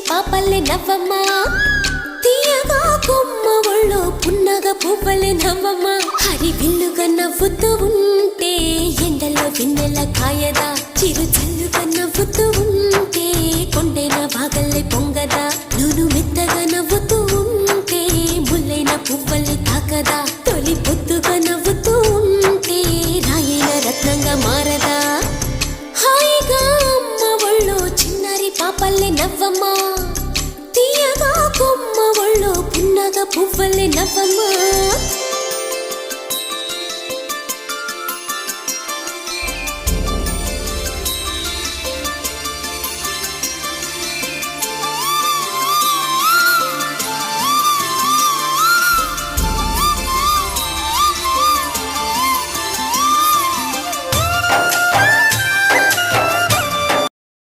పాపల్లే నవ్వమ్మ తీయగా కొమ్మ ఒళ్ళో పున్నగ పువ్వలే నవ్వమ్మ హరి విల్లుగా నవ్వుతూ ఉంటే ఎండలో వెన్నెల కాయదా చిరు చల్లుగా నవ్వుతూ ఉంటే కొండైన భాగల్లే పొంగదా నూను మెత్తగా నవ్వుతూ ఉంటే ముల్లైన పువ్వల్ని తాకదా తొలి పొద్దుగా నవ్వుతూ ఉంటే రాయైన రత్నంగా మారదా హాయిగా అమ్మ ఒళ్ళో చిన్నారి పాపల్లే నవ్వమ్మ తీయగా కొమ్మ ఒళ్ళో పున్నగ పువ్వలే నవ్వమ్మ